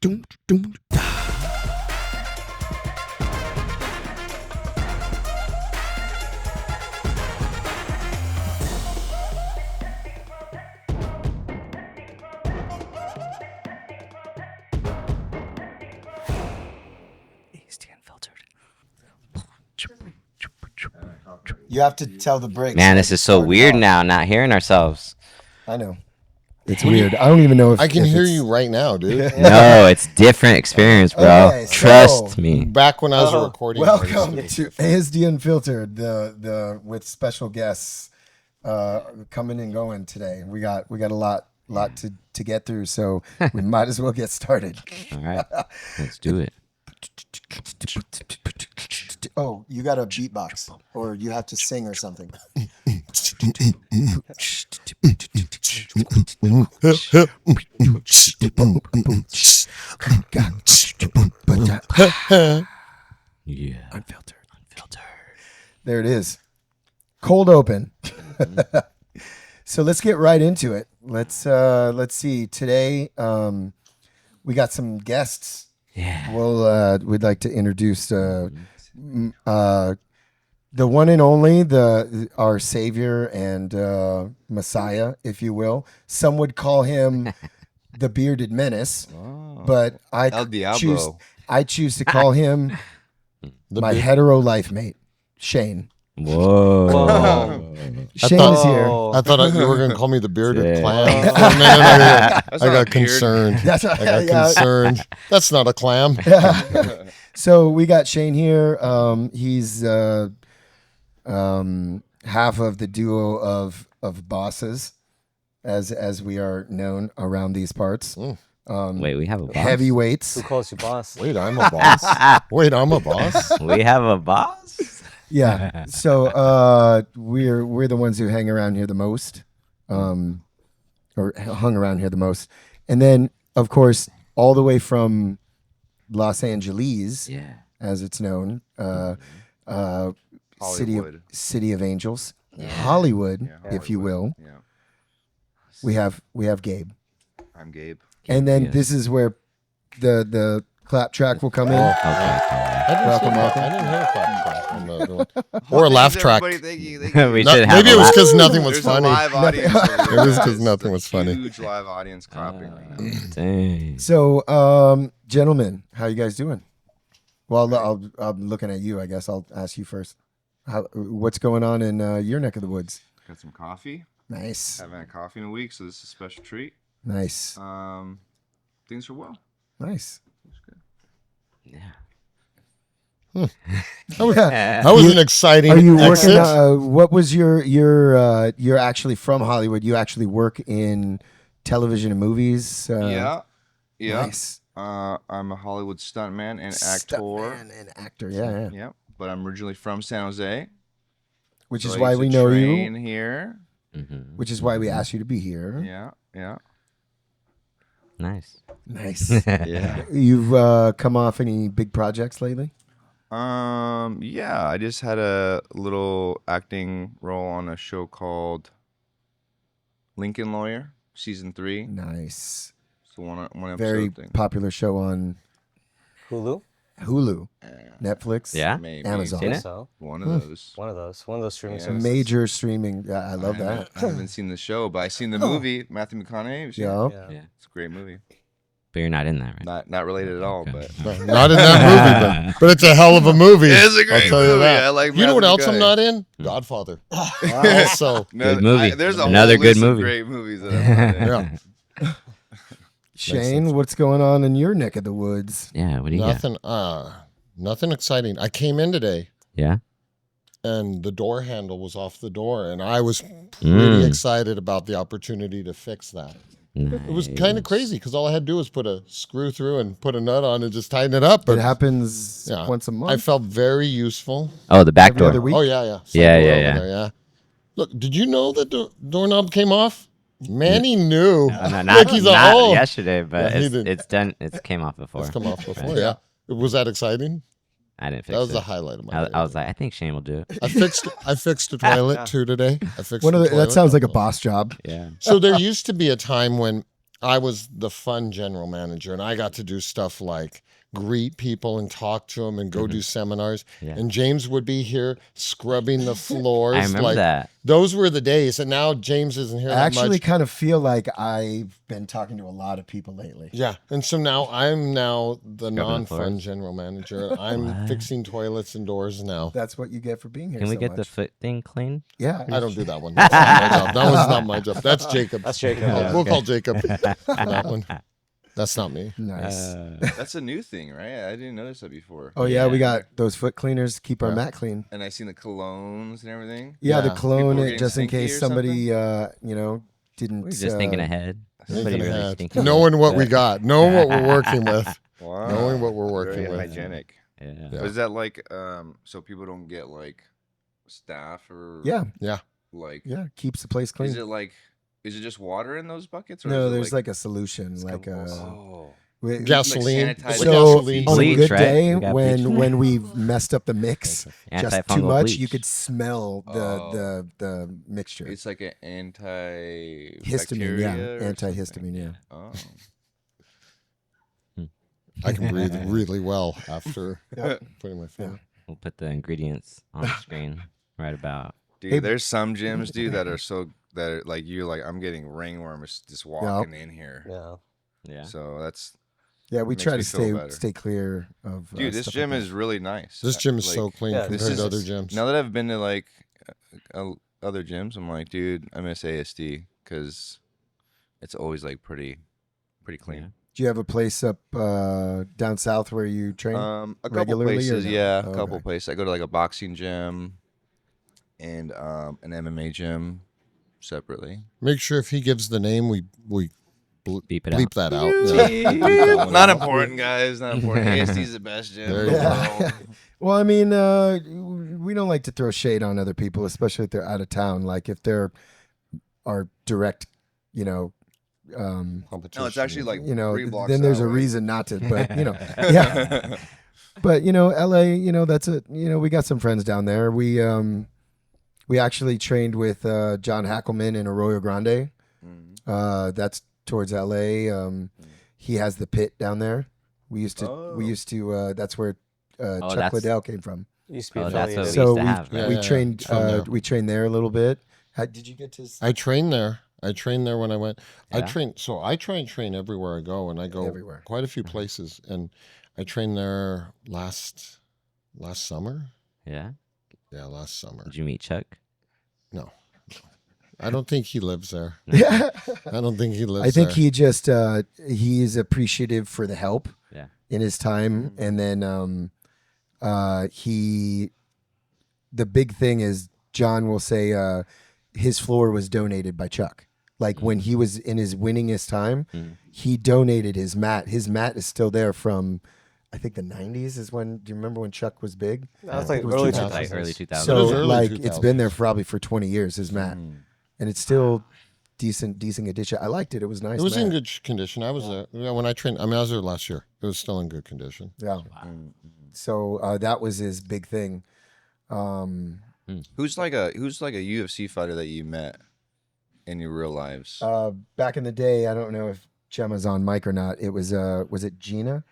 ASD Unfiltered. You have to tell the break. Man, this is so weird now, not hearing ourselves. I know. It's weird. I don't even know if I can hear you right now, dude. No, it's different experience, bro. Okay, Trust me. Back when I was recording. Welcome to ASD Unfiltered, the with special guests coming and going today. We got a lot to get through, so we might as well get started. All right, let's do it. Oh, you got a beatbox, or you have to sing or something. Yeah, unfiltered. There it is. Cold open. So let's get right into it. Let's see. Today we got some guests. Yeah. Well, we'd like to introduce the one and only, our savior and Messiah, if you will. Some would call him the bearded menace, but I choose to call him my hetero life mate, Shayne. Whoa. Shayne's here. I thought you were going to call me the bearded clam. For a minute, I got concerned. Concerned. That's not a clam. So we got Shayne here. He's half of the duo of bosses, as we are known around these parts. Wait, we have a boss? Heavyweights. Who calls you boss? Wait, I'm a boss? Wait, I'm a boss? We have a boss? Yeah. So we're the ones who hang around here the most, or hung around here the most, and then of course all the way from Los Angeles, as it's known, city of angels, Hollywood, if you will. Yeah. We have Gabe, I'm Gabe. and then this is where the clap track will come in. Welcome. I didn't hear a clap track. Or a laugh track. We should have Maybe it was because nothing was There's funny. a live audience. It was because nothing was funny. Huge live audience clapping right now. Dang. So, gentlemen, how you guys doing? Well, I'm looking at you. I guess I'll ask you first. What's going on in your neck of the woods? Got some coffee. Nice. Haven't had coffee in a week, so this is a special treat. Nice. Things are well. Nice. Yeah. That was an exciting Are you exit. working? What was you're actually from Hollywood? You actually work in television and movies. Yeah. Nice. I'm a Hollywood stuntman and actor. Stuntman and actor. Yeah. Yeah. But I'm originally from San Jose. Which so is I why used we to know train you. here. Mm-hmm. Which is why we asked you to be here. Yeah. Nice. Nice. Yeah. You've come off any big projects lately? Yeah. I just had a little acting role on a show called Lincoln Lawyer, season 3. Nice. So one episode Very thing. popular show on Hulu? Hulu, Netflix, Yeah? Maybe. Amazon. Seen it? So One of those. one of those streaming Yeah. services. Major streaming. Yeah, I love that. I haven't seen the show, but I seen the movie. Matthew McConaughey. Have you seen it? Yeah. Yeah. Yeah. It's a great movie. But you're not in that, right? Not related at all, Okay. but Not in that movie, but it's a hell of a movie. It's a great I'll tell you movie. that. I like You know what Matthew else I'm McConaughey. not in? Godfather. Also, Good movie. There's Another whole good list of movie. great movies that I'm not in. yeah. Shayne, what's going on in your neck of the woods? Yeah, what do you got? Nothing exciting. I came in today Yeah? and the door handle was off the door, and I was pretty excited about the opportunity to fix that. It was kind of crazy because all I had to do was put a screw through and put a nut on and just tighten it up. But It happens yeah, once a month. I felt very useful. Oh, the back Every door. other week? Oh yeah. Yeah, Door yeah, over yeah. there, yeah. Look, did you know that the doorknob came off? Manny knew. Not Like he's not yesterday, but Yeah, he it's, did. it's done. It's came off before. It's come off before. Right. Yeah. Was that exciting? I didn't fix That was it. the highlight of my day. I was like, I think Shayne will do it. I fixed the toilet too today. I fixed One of the the, toilet. that sounds like a boss job. Yeah. So there used to be a time when I was the fun general manager, and I got to do stuff like greet people and talk to them and go do seminars. Yeah. And James would be here scrubbing the floors. I remember that. Those were the days. And now James isn't here I that actually much. kind of feel like I've been talking to a lot of people lately. Yeah. And so now I'm the the non-fun floors. general manager. I'm fixing toilets and doors now. That's what you get for being here. Can we so get the much. foot thing clean? Yeah, I don't do that one. That's not my job. That one's not my job. That's Jacob. That's Jacob. We'll call Jacob for that one. That's not me. Nice. That's a new thing, right? I didn't notice that before. Oh yeah, we got those foot cleaners. Keep our mat clean. And I seen the colognes and everything. Yeah, the Yeah. cologne, People were just in getting case stinky or somebody, didn't. We're just thinking ahead. Thinking Somebody really ahead. thinking Knowing what we got. Knowing what we're working with. Wow. Knowing what we're working Very with. hygienic. Yeah. Yeah. Is that like so people don't get like staph or Yeah, like yeah, keeps the place clean. is it just water in those buckets? Or No, is it there's like a solution, It's like got- oh. Gasoline. Like sanitize- It's So gasoline. on a Bleach, good right? day, We got bleach. when we messed up the mix just too Antifungal much, bleach. you could smell the mixture. It's like an Histamine, yeah, anti-bacteria or antihistamine, something? yeah. Oh. I can breathe really well after putting my foot. We'll put the ingredients on the screen right about. Dude, Hey, there's some gyms, dude, that are like you're like I'm getting ringworms just walking in here. Yeah. Yeah. So that's Yeah, we Makes try me to feel better. stay clear of. dude. This stuff gym like that. is really nice. This gym is Like, so clean yeah, compared this to is- other gyms. Now that I've been to like other gyms, I'm like, dude, I miss ASD because it's always like pretty clean. Do you have a place up down south where you train? A couple regularly or places, no? yeah, Oh, a couple okay. places. I go to like a boxing gym and an MMA gym separately. Make sure if he gives the name, we Beep it bleep out. that out. Yeah. Bleep that one Not out. important, guys. Not important. ASD's the best gym. There in you the go. world. Well, I mean, we don't like to throw shade on other people, especially if they're out of town. Like if they're our direct, Competition. No, it's actually like 3 blocks. then there's that a way. reason not to. But yeah. But LA, that's it. We got some friends down there. We actually trained with John Hackelman in Arroyo Grande. That's towards LA. He has the pit down there. We used to. That's where Chuck that's- Liddell came from. Used to be Oh, that's what affiliated. we So used to have. Yeah, we yeah, trained. from there. We trained there a little bit. Did you get to? I trained there. I trained there when I went. I Yeah. train. So I try and train everywhere I go, and I go Everywhere. quite a few places. And I trained there last summer. Yeah. Yeah, last summer. Did you meet Chuck? No, I don't think he lives there. Yeah. I don't think he lives. I think there. he just he is appreciative for the help Yeah. in his time, and then the big thing is John will say his floor was donated by Chuck. Like when he was in his winningest time, he donated his mat. His mat is still there from, I think the 90s is when. Do you remember when Chuck was big? That's I like think it was early 2000s. Like early 2000s. So It was early like it's been 2000s. there probably for 20 years. His mat, and it's still decent addition. I liked it. It was nice. It was in mat. good condition. I was there when I trained. I mean, I was there last year. It was still in good condition. Yeah. So that was his big thing. Who's like a UFC fighter that you met in your real lives? Back in the day, I don't know if Gemma's on mic or not. It was it Gina?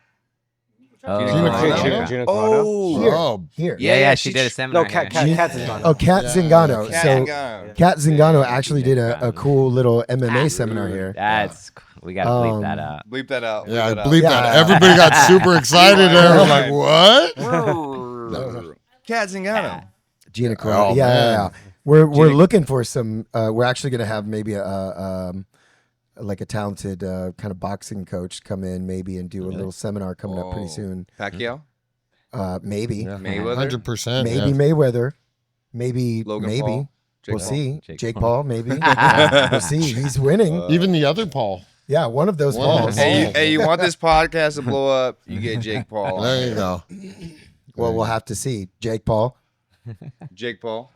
Oh, Gina Carano? yeah. Gina Carano? Oh, Here. Oh, Here. Yeah, Yeah, she she- did a seminar. No, Cat here. Cat's is gone. Oh, Kat Yeah. Zingano. Cat So Zingano. Kat Zingano actually did Kat a Zingano. cool little MMA seminar here. That's we gotta bleep that out. Bleep that out. yeah, I bleep believe Yeah. that. Everybody got super excited there. I'm like, what? that out. Cat Zingano. Gina Carano. Oh, yeah, man. yeah. We're looking for some. We're actually gonna have maybe like a talented kind of boxing coach come in maybe and do a little seminar coming up pretty Oh. soon. Pacquiao. Maybe. Mayweather? 100%. Maybe yeah. Mayweather. Maybe. Logan maybe. Paul. We'll Paul. see. Jake Jake Paul. Paul, maybe. We'll see. He's winning. Even the other Paul. Yeah, one of those Wow. Pauls. Hey, you want this podcast to blow up? You get Jake Paul. There you go. Well, we'll have to see. Jake Paul. Jake Paul.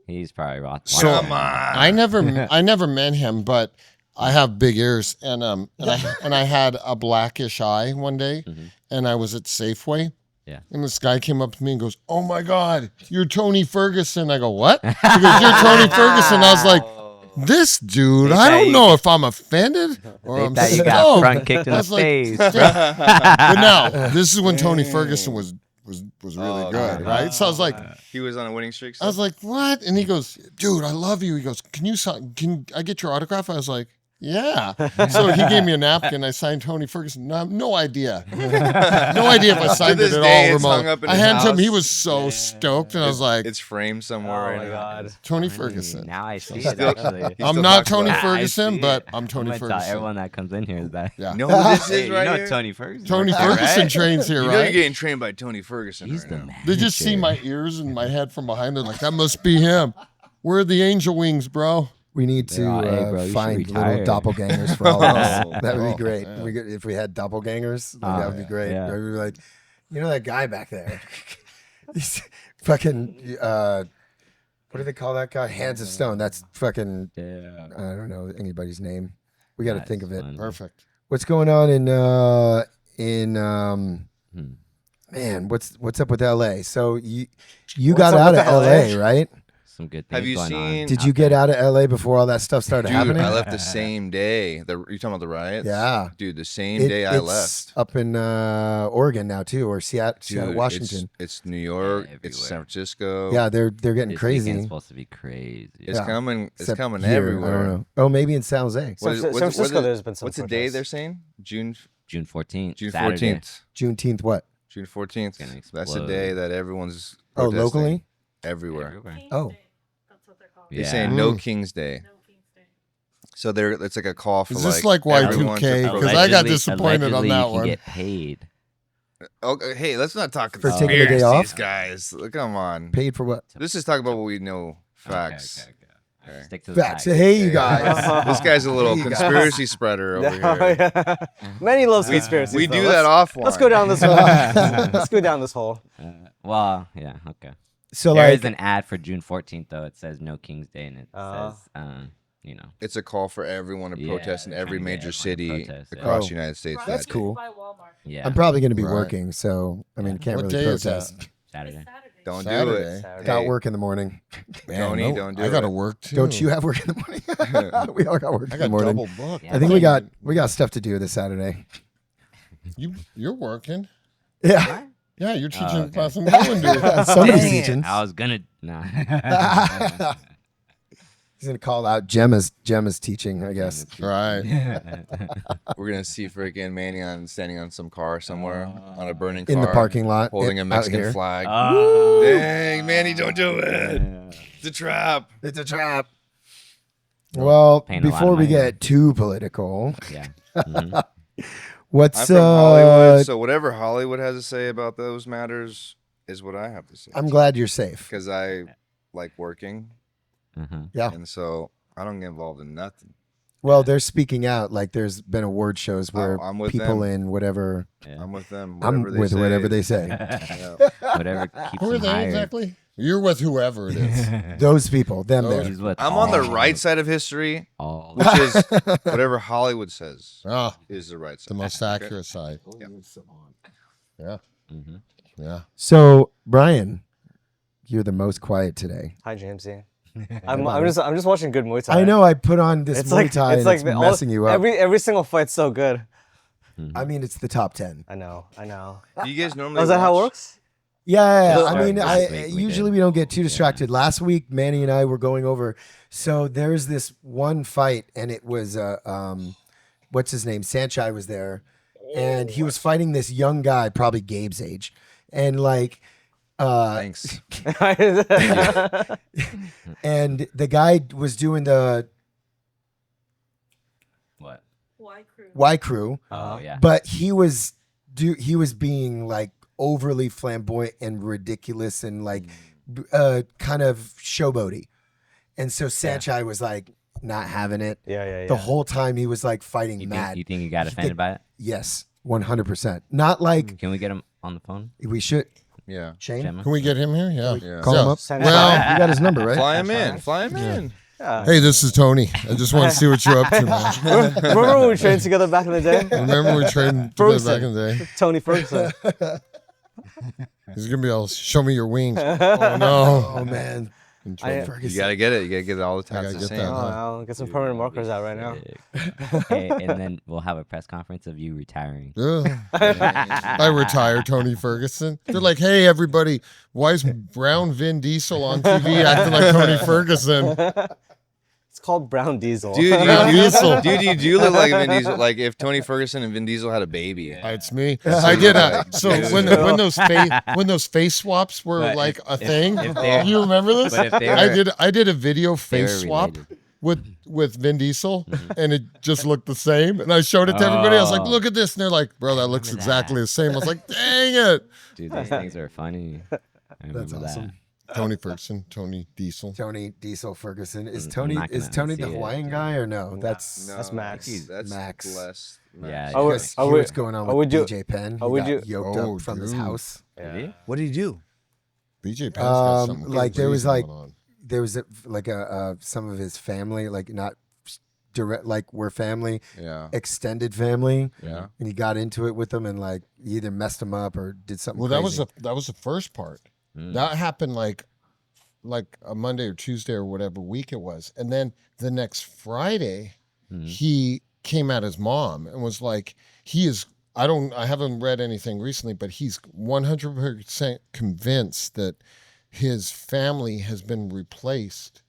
He's probably watching. So Come on. I never met him, but I have big ears, and I had a blackish eye one day, and I was at Safeway. Yeah. And this guy came up to me and goes, "Oh my God, you're Tony Ferguson." I go, "What?" He goes, "You're Tony Ferguson." I was like, this dude, They I thought don't you- know if I'm offended or They I'm thought you got stoked. front kicked in I the was like, face. But now, this is when Tony Ferguson was really Oh, good, okay. right? So I was like, He was on a winning streak. I was like, what? And he goes, dude, I love you. He goes, can I get your autograph? I was like, yeah. So he gave me a napkin. I signed Tony Ferguson. No idea. No idea if I signed this it at day, all it's hung remote. up in I his handed him. He house. was so stoked. And I was like, it's framed somewhere Oh right my now. god. Tony Ferguson. Now I see it, Still- actually. He I'm still not talks Tony about it. Ferguson, I see but it. I'm Tony I'm gonna tell Ferguson. everyone that comes in here is that. Yeah. You know who this Hey, is you right know here? Tony Ferguson. Tony works here, Ferguson right? trains here, You know you're right? getting trained by Tony Ferguson He's right the now. man. Did you see my ears and my head from behind? They're like, that must be him. Where are the angel wings, bro? We need to Yeah, hey, bro, you should find little retire. doppelgangers for all of us. Oh, That would oh, be great. yeah. If we had doppelgangers, that would be great. yeah. We'd be like, you know that guy back there? He's fucking, what do they call that guy? Hands of Stone. That's fucking, Yeah. I don't know anybody's name. We got to That's think of it. fun. Perfect. What's going on Hmm. man, what's up with LA? So you What's got up out with of the LA, LA? right? Some good things Have you going seen? on. Did you get out of LA before all that stuff started Dude, happening? I left the same day. You talking about the riots? Yeah. Dude, the same day I it's left. up in Oregon now too, or Seattle, Dude, Washington. It's New York. Yeah, it's everywhere. San Francisco. Yeah, they're getting This crazy. weekend's supposed to be crazy. It's Yeah. coming. It's Except coming here, everywhere. I don't know. Oh, maybe in San Jose, What is- San what's- Francisco, what's- there's been some What's the day protests. they're saying? June June 14th. June Saturday. 14th. Juneteenth. What? June 14th. Gonna That's the explode. day that everyone's Oh, protesting locally? everywhere. Everywhere. Oh, That's what they're called. They're Yeah. saying no King's Day. No King's Day. So it's like a call for Is this like everyone to Y2K? protest. 'Cause I got Allegedly- disappointed on allegedly that you can one. get paid. Okay, hey, let's not talk For taking the day conspiracies, off? guys. Come on. paid for what? Let's just talk about what we know. Facts. Okay. Okay. Stick to the Facts. facts. Hey, you guys. This guy's a little Hey, guys. conspiracy spreader over here. Yeah. Manny loves conspiracies. We though. do Let's- that offline. Let's go down this hole. Let's go down this hole. Well, yeah, okay. So There like, is an ad for June 14th, though. It says no King's Day, and it says, you know. It's a call for everyone to Yeah, protest in they're every trying to get major everyone to city protest, yeah. across Oh. the United States. That's that cool. By Walmart. Yeah, I'm probably going to be Right. working, so I mean, can't What really day is protest. that? Saturday. It's Saturday. Don't do Saturday. it. Saturday. Got Hey, work in the morning. Man, Tony, no, don't do I got to it. work too. Don't you have work in the morning? We all got work I in the got morning. double booked. Yeah. I think we got stuff to do this Saturday. You're working. Yeah. Yeah, you're teaching okay. class in Poland, dude. Somebody's Dang it. teaching. I was gonna. Nah. He's gonna call out Gemma's teaching, I guess. Right. We're gonna see freaking Manny standing on some car somewhere on a burning car In the parking lot, holding a out Mexican here. flag. Oh. Dang, Manny, don't do it. It's a trap. It's a trap. Well, Paying a lot before of we money. get too political, Yeah. Mhm. I'm what's from Hollywood, so whatever Hollywood has to say about those matters is what I have to say. I'm glad you're safe. Because I like working, Mhm. Yeah. and so I don't get involved in nothing. Well, they're speaking out. Like there's been award shows where I'm with people them. in whatever. Yeah. I'm with them. I'm Whatever they with say. whatever they say. Yeah. Whatever keeps Who are them they hired. exactly? You're with whoever it is. Those people, them Those- there. He's with I'm on the all- right side of history, all- which is whatever Hollywood says Ah, is the right side. the most accurate side. Yeah. Mhm. Yeah. So, Brian, you're the most quiet today. Hi, Jamesy. I'm just watching good Muay Thai. I know I put on this It's Muay like Thai it's and like it's the- all- messing you up. Every single fight's so good. I mean, it's the top 10. I know. Do you guys normally? Oh, is that how it watch- works? Yeah, This I mean, week we usually did. we don't get too distracted. Last week, Manny and I were going over. So there's this one fight, and it was what's his name? Sanchai was there, and he was fighting this young guy, probably Gabe's age, and like, Thanks. and the guy was doing the What? Y crew. Y crew, Oh yeah. but he was being like overly flamboyant and ridiculous and like kind of showboaty. And so Sanchai was like not having it. Yeah. The whole time he was like fighting You mad. think you got offended by it? Yes, 100%. Not like Can we get him on the phone? we should. Yeah. Shayne, Gemma? Can we get him here? Yeah. Yeah. call him up. Send Well, You got his number, right? Fly him in. Fly him in. Yeah. Hey, this is Tony. I just want to see what you're up to, man. Remember when we trained together back in the day? Remember we trained together Ferguson. back in the day? Tony Ferguson. He's gonna be able to show me your wings. Oh no. Oh man, And Tony I- Ferguson. You gotta get it. You gotta get all the I tats gotta the get same. that. Oh, I'll get some permanent markers out right now. Okay, and then we'll have a press conference of you retiring. Ugh. I retire Tony Ferguson. They're like, hey, everybody, why is brown Vin Diesel on TV acting like Tony Ferguson? It's called Brown Diesel. Dude, Brown Diesel. Dude, you do look like Vin Diesel. Like if Tony Ferguson and Vin Diesel had a baby. It's me. I did. So Dude. when those face swaps were But like a if thing, they're- you remember this? but if they I did a video They face were swap related. with Vin Diesel, and it just looked the same. And I showed it to everybody. I was like, Oh. "Look at this!" And they're like, "Bro, that looks remember exactly that. the same." I was like, "Dang it!" Dude, these things are funny. I That's remember awesome. that. Tony Ferguson, Tony Diesel. Tony Diesel Ferguson. Is I'm Tony not is gonna Tony see the it, Hawaiian dude. guy or no? That's That's Max. That's Max. Blessed. Yeah, Oh, you wait, guys oh, hear wait. what's going on Oh, with would you- BJ Penn. oh, He would got you- yoked Oh, up from his dude. house. Really? What did he do? BJ Penn's got something Like there was crazy like going on. there was some of his family, like not direct, like we're family, Yeah. extended family, Yeah. and he got into it with them and like he either messed them up or did something. Well, crazy. that was the first part. Mm. That happened like a Monday or Tuesday or whatever week it was, and then the next Friday, Mhm. he came at his mom and was like, I haven't read anything recently, but he's 100% convinced that his family has been replaced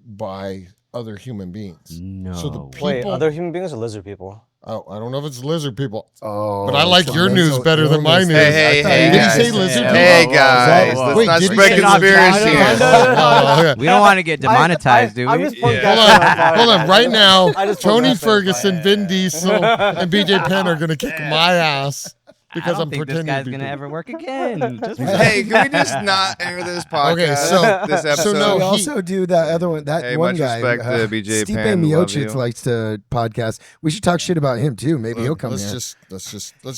by other human beings. No. So the Wait, people- other human beings or lizard people? Oh, I don't know if it's lizard people, Oh, but I like it's a your news mental better than my illness. news. Hey, I thought hey, you Did he guys. say lizard people? Hey guys, Whoa. let's Wait, not did he spread say conspiracy lizard here. people? Oh, okay. We don't want to get demonetized, do I'm we? just pointing Yeah. out Hold on, right now, I just Tony want to- Ferguson, Vin Diesel, and BJ Penn are gonna kick my ass I because don't I'm think this pretending guy's to be gonna people. ever work again. Just Hey, can we just not air this podcast? Okay, so- this so episode. no, We he- also do that other one. That Hey, one much guy, respect to BJ Stipe Penn, love Miocic you. likes to podcast. We should talk shit about him too. Maybe he'll come let's here. just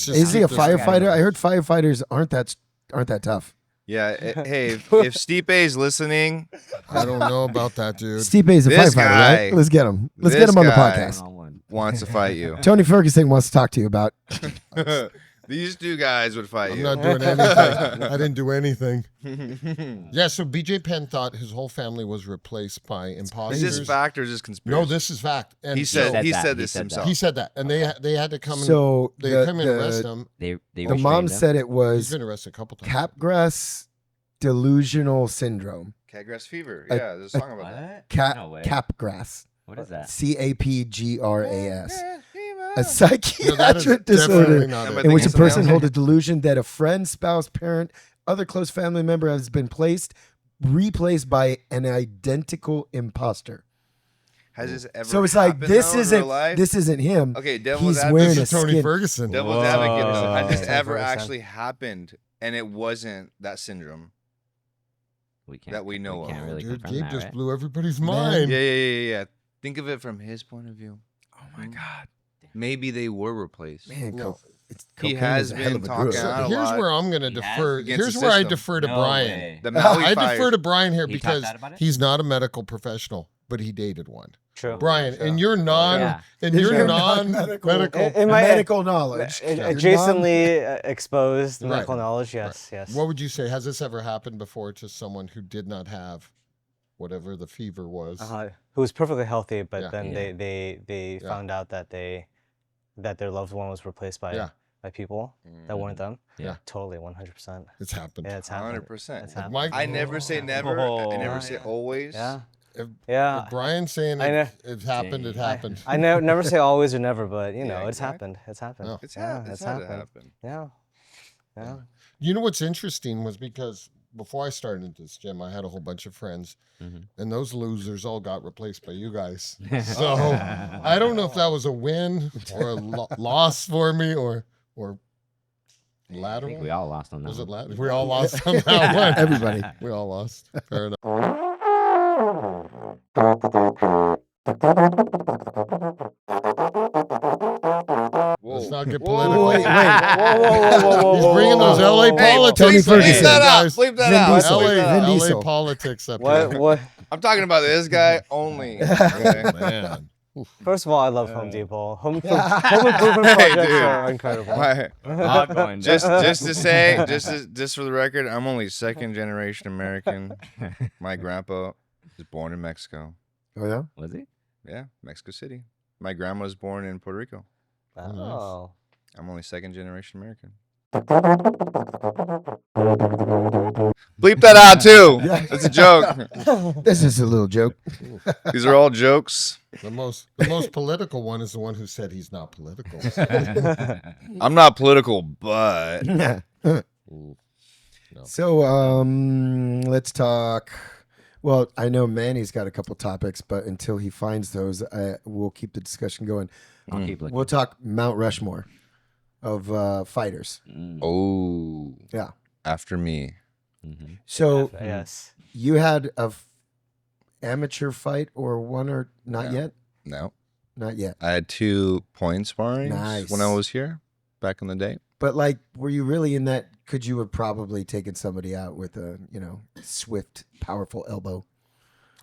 Is he a keep this- firefighter? I heard firefighters aren't that tough. Yeah. Hey, if Stipe's listening, I don't know about that, dude. Stipe's a This firefighter, guy- right? Let's get him. Let's this get him on the guy- podcast. one-on-one. wants to fight you. Tony Ferguson wants to talk to you about. These two guys would fight I'm you. not doing anything. I didn't do anything. Yeah, so BJ Penn thought his whole family was replaced by Is imposters. this fact or is this conspiracy? No, this is fact. And He so- said he that. said He this said that. himself. he said that, and they had to come and So they the, come and arrest him. They the restrained mom him. said it He's was been arrested a couple times. Capgras delusional syndrome. Catgrass fever. A- Yeah, there's a song about that. What? No way. Capgras. What is that? CAPGRAS. A No, that is psychiatric definitely disorder not Am I it. in which a thinking something person else? holds a delusion that a friend, spouse, parent, other close family member has been replaced by an identical imposter. Has this ever So it's like happened, this though, in isn't real life? this isn't him. Okay, devil's He's advocate. wearing This a is Tony skin. Ferguson. Devil's advocate. though. Whoa. Has this Tony ever Ferguson. actually happened and it wasn't that syndrome? We can't, That we know can't of. really Dude, confirm Gabe that, just right? blew everybody's Man. mind. Yeah. Think of it from his point of view. Oh my god, Maybe they were replaced. man! No. He cocaine has is a hell been of a talking drug. out a Here's lot where I'm going to He defer. has against Here's the where I system. defer to No Brian. way. The Maui I fires. defer to Brian here He because talked out about it? he's not a medical professional, but he dated one. True. Brian, Sure. and you're Yeah. non-medical. In my- medical knowledge. Ad- You're Adjacently exposed Right. medical knowledge, yes, yes. What would you say? Has this ever happened before to someone who did not have whatever the fever was? Who was perfectly healthy, but Yeah. then Yeah. they Yeah. found out that their loved one was replaced by Yeah. by people that weren't them. Yeah. Totally, 100%. It's happened. Yeah, it's happened. 100%. It's happened. Mike- I never say never. I never say always. Yeah. If, Yeah. if Brian's saying I know. it happened, it happened. I never say always or never, but you Yeah, know, it's exactly. happened. It's happened. No. It's Yeah, happened. it's It's had to happened. happen. Yeah. Yeah. You know what's interesting was because before I started this gym, I had a whole bunch of friends, Mhm. and those losers all got replaced by you guys. So I don't know if that was a win or a loss for me or I think lateral. we all lost on that. Was it one. lateral? We all lost on that one. Everybody. We all lost. Fair enough. Let's not get political. Wait, wait. Whoa. He's bringing those LA Hey, politics. Tony up, Ferguson. Bleep that out. guys. Bleep that Vin out. Diesel. Bleep that Vin out. LA Diesel. politics up What? here. What? I'm talking about this guy only. Okay? Man. First of all, I love Home Depot. Home improvement projects dude. are incredible. My- Not going just down. to say, just for the record, I'm only second generation American. My grandpa was born in Mexico. Oh yeah. Was he? Yeah, Mexico City. My grandma was born in Puerto Rico. Oh. I'm only second generation American. Bleep that out too. Yeah. It's a joke. This is a little joke. These are all jokes. The most political one is the one who said he's not political. I'm not political, but Ooh, no. So let's talk. Well, I know Manny's got a couple topics, but until he finds those, we'll keep the discussion going. I'll keep looking. We'll talk Mount Rushmore of fighters. oh, Yeah. after me. Mm-hmm. So Yes. you had a amateur fight or one or not No. yet? No, Not yet. I had 2 point sparring Nice. when I was here back in the day. But like, were you really in that? Could you have probably taken somebody out with a, swift, powerful elbow?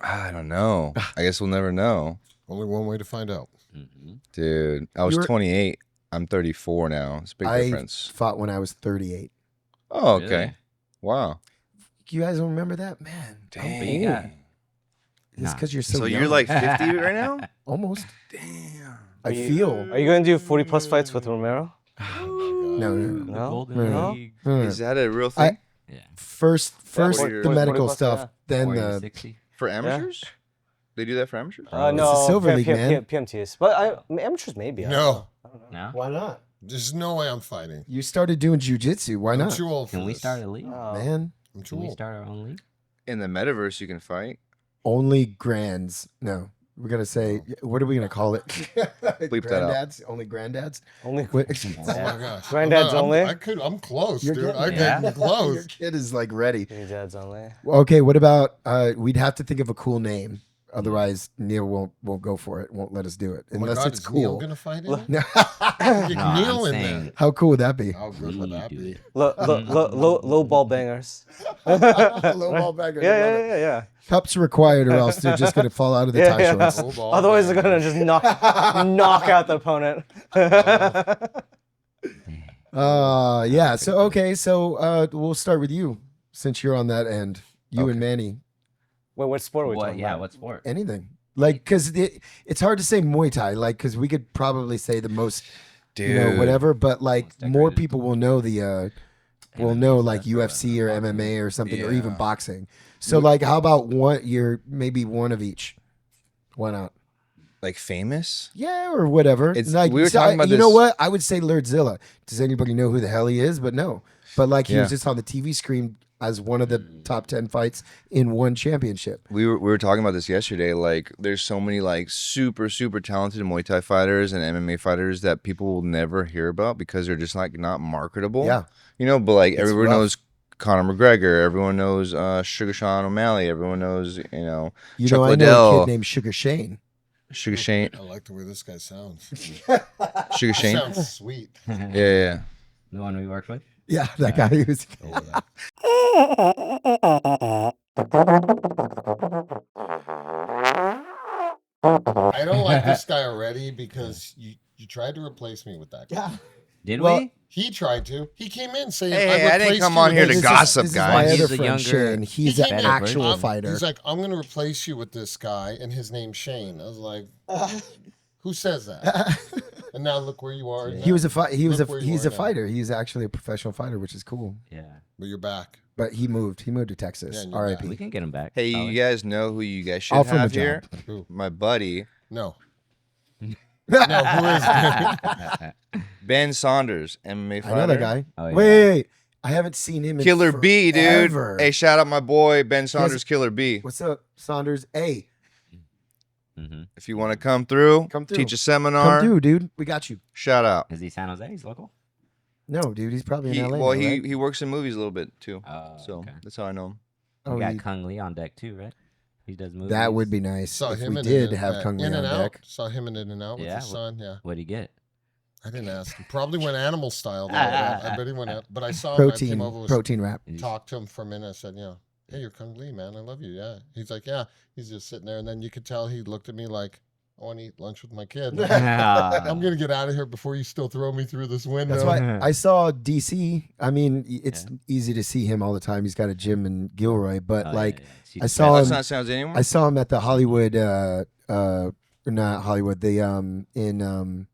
I don't know. I guess we'll never know. Only one way to find out. Mm-hmm. Dude, I was You were- 28. I'm 34 now. It's a big I difference. fought when I was 38. Oh, okay. Really? Wow. You guys don't remember that, man? But you got It's Nah. because you're so, So young. you're like 50 right now? almost. Damn. I feel. Are you going to do 40 plus fights with Romero? No. the No? Golden No. League. Is that a real thing? Yeah. First Warrior- the medical 40 plus, stuff, yeah. then 40 to the 60. For amateurs? They do that for amateurs? It's No. a Silver League, man. PMTs. But amateurs maybe. I don't No, know. I don't know. No? Why not? there's no way I'm fighting. You started doing jujitsu. Why I'm not, too old for Can we this. start a league? Oh. man? I'm too Can we old. start our own league? In the metaverse, you can fight. Only grands. No, we're gonna say. What are we gonna call it? Bleep that out. Granddads. Only granddads. Only What- Oh my gosh. Granddad's only? I'm close, You're dude. getting I'm there. getting Your close. kid is like ready. dads only. Okay, what about? We'd have to think of a cool name. Otherwise, Neil won't go for it. Won't let us do it Oh my unless God, it's is Neil cool. gonna fight Look. him? No. Get No, Neil I'm in saying there. How cool would that be? How we good would that do be? it. Low ball bangers. Low ball bagger. Yeah. Cups required, or else they're just gonna fall out of the Yeah, tie yeah. shorts. Full ball Otherwise, they're bang. gonna just knock out the opponent. Yeah. So okay. So we'll start with you, since you're on that end. You and Manny. Wait, what sport are we What? talking Yeah, about? what sport? Anything. Like, because it's hard to say Muay Thai. Like, because we could probably say the most, Dude. whatever. But like, Most more decorated. people will know the, will MMA know like stuff or UFC or boxing. MMA or something, or even Yeah. boxing. So like, how about maybe one of each? Why not? Like famous? Yeah, or whatever. It's- Like, we were talking about You know this- what? I would say Lurdzilla. Does anybody know who the hell he is? But no. But like, he was Yeah. just on the TV screen as one of the top 10 fights in one championship. We were talking about this yesterday. Like, there's so many like super talented Muay Thai fighters and MMA fighters that people will never hear about because they're just like not marketable. Yeah. But like everyone rough. knows Conor McGregor. Everyone knows Sugar Sean O'Malley. Everyone knows You Chuck know, I know a Liddell. kid named Sugar Shane. Sugar Shane. I like the way this guy sounds. Sugar Shane. Sounds sweet. Yeah. The one we worked with? Yeah, that guy who was. I don't like this guy already because you tried to replace me with that guy. Yeah. Did Well, we? He tried to. He came in saying, Hey, I I didn't replaced come you on with here to this This gossip, this guys. Is my He's other a friend younger- Shane. He He's an came in, actual I'm- fighter. He's like, I'm going to replace you with this guy, and his name's Shane. I was like, who says that? And now look where you are. he was a Look where you he's are a now. fighter. He's actually a professional fighter, which is cool. Yeah. But you're back. But he moved. He moved to Texas. Yeah, and you're R.I.P. We can get him back. Hey, Solid. you guys know who you guys should Offer him a have here? job. Who? My buddy No. No, who is it? Ben Saunders, MMA I fighter. know that guy. Oh, yeah. Wait, I haven't seen him in Killer B, dude. forever. Hey, shout out my boy Ben Saunders, Killer B. What's up, Saunders? Hey, Mm-hmm. If you want to come through, Come through. teach a seminar, come through, dude. We got you. shout out. Is he San Jose? He's local? No, dude, he's probably in LA. Well, now, right? he works in movies a little bit too. Oh, So okay. that's how I know him. We Oh, got he- Kung Lee on deck too, right? He does movies. that would be nice Saw if him we in did In- have Kung Lee In on and Out. deck. Saw him in and Out with Yeah, his son. Yeah. What'd he get? I didn't ask him. Probably went animal style. Though. I bet he went out. But I saw him. I came over, Protein wrap. talked to him for a minute. I said, hey, you're Kung Lee, man. I love you. Yeah. He's like, yeah. He's just sitting there. And then you could tell he looked at me like, I want to eat lunch with my kid. I'm gonna get out of here before you still throw me through this window. That's why I saw DC. I mean, it's easy to see him all the time. He's got a gym in Gilroy, but I saw him. That's not Sounds anymore. I saw him at the Hollywood. Not Hollywood. The in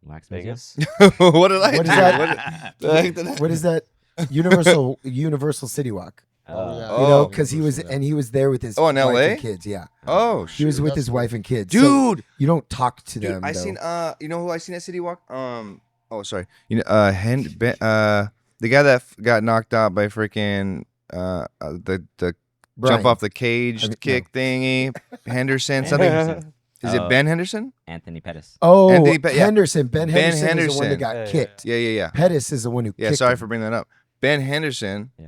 Wax Vegas. What did I What do? is that? What is that? Universal City Walk. Oh, yeah. You know, Oh. because he was there with his Oh, in wife LA? and kids. Yeah, Oh, he was shoot. with That's his wife and kids. So Dude, you don't talk to dude, them. I though. seen you know who I seen at City Walk? Oh, sorry. You know, the guy that got knocked out by freaking the Brian. jump off the cage kick thingy, Henderson something. Is it Ben Henderson? Anthony Pettis. Oh, Anthony yeah. Henderson. Ben Henderson is the one that Henderson. got Yeah, yeah, kicked. Yeah. Pettis is the one who Yeah, kicked sorry him. for bringing that up. Ben Henderson. Yeah.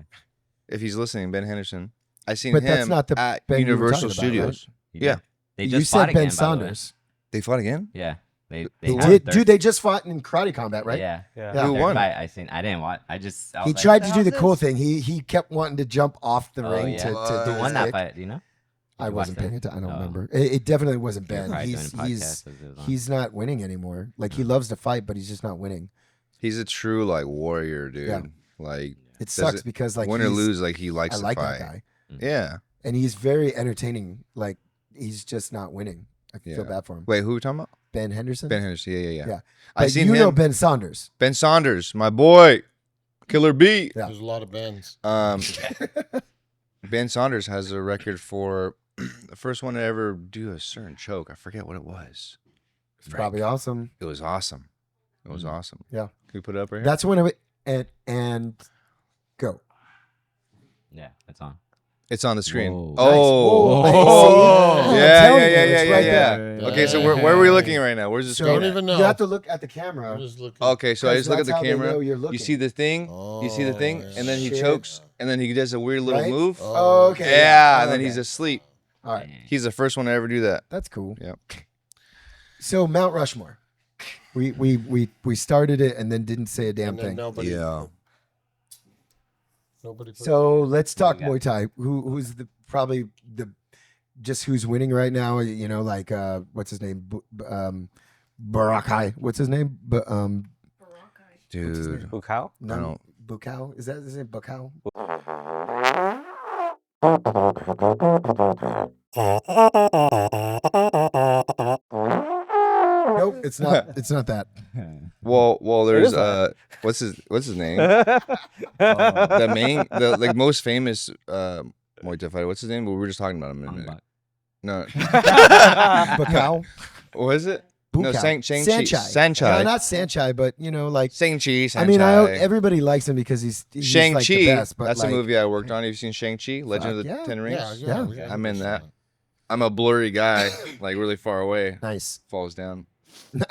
If he's listening, Ben Henderson. I seen But him that's not the at Ben you were Universal talking about, right? Studios. He Yeah. did. They You just fought said Ben again, by the way. Saunders. They fought again? Yeah. They They had did, their- dude. They just fought in karate combat, right? Yeah. Yeah. Yeah. Who Their won? fight, I didn't watch. I He was like, tried to "What do the the hell cool is this?" thing. He kept wanting to jump off the Oh, ring yeah. to do Who his won that kick. fight? Do you know? I You wasn't watched paying it? attention. I don't Oh. remember. It definitely wasn't You're Ben. probably He's doing a podcast as it was on. he's not winning anymore. Like he loves to fight, but he's just not winning. He's a true like warrior, dude. Yeah. Like It sucks because like win or he's- lose, like he likes I to like fight. that guy, Yeah. and he's very entertaining. Like he's just not winning. I feel Yeah. bad for him. Wait, who are we talking about? Ben Henderson. Ben Henderson. Yeah. Yeah. I But seen you him. know Ben Saunders. Ben Saunders, my boy, Killer B. Yeah. There's a lot of Bens. Ben Saunders has a record for the first one to ever do a certain choke. I forget what it was. It's probably awesome. It was awesome. It was awesome. Yeah. Can we put it up right here? That's when and go. Yeah, it's on. It's on the screen. Whoa. Oh. Nice. Oh. I'm Yeah, telling yeah, you, yeah, it's yeah, right yeah. there. Okay, so where are we looking right now? Where's the So screen? Don't even know. You have to look at the camera. I'm just looking. Okay, so I just look at That's the how they camera. know you're You looking. see the thing, you see the thing, Oh, and then he shit. chokes, and then he does a weird little Right? move. Oh, okay. Yeah, and then Okay. he's asleep. All right. He's the first one to ever do that. That's cool. Yep. So Mount Rushmore. We started it and then didn't say a damn And then thing. nobody. Yeah. Nobody. Put So let's talk Yeah. Muay Thai. Who's probably just who's winning right now? You know, like what's his name? Barakai. What's his name? Dude. Bukau? No, don't- Bukau. Is that his name? Bukau. Nope, it's not. It's not that. Well, there's is that. what's his name? The like most famous Muay Thai fighter. What's his name? We were just talking about him a minute. Ong No. Bukau. What was it? No, Bukau. Sanchai. No, Sanchai. not Sanchai, but you know, like Shang-Chi. I mean, everybody likes him because he's Shang-Chi. like the best. But That's like, a movie I worked on. Have you seen Shang-Chi? Legend of the yeah. Ten Rings? Yeah, Yeah. I'm in that. I'm a blurry guy, like really far away. Nice. Falls down.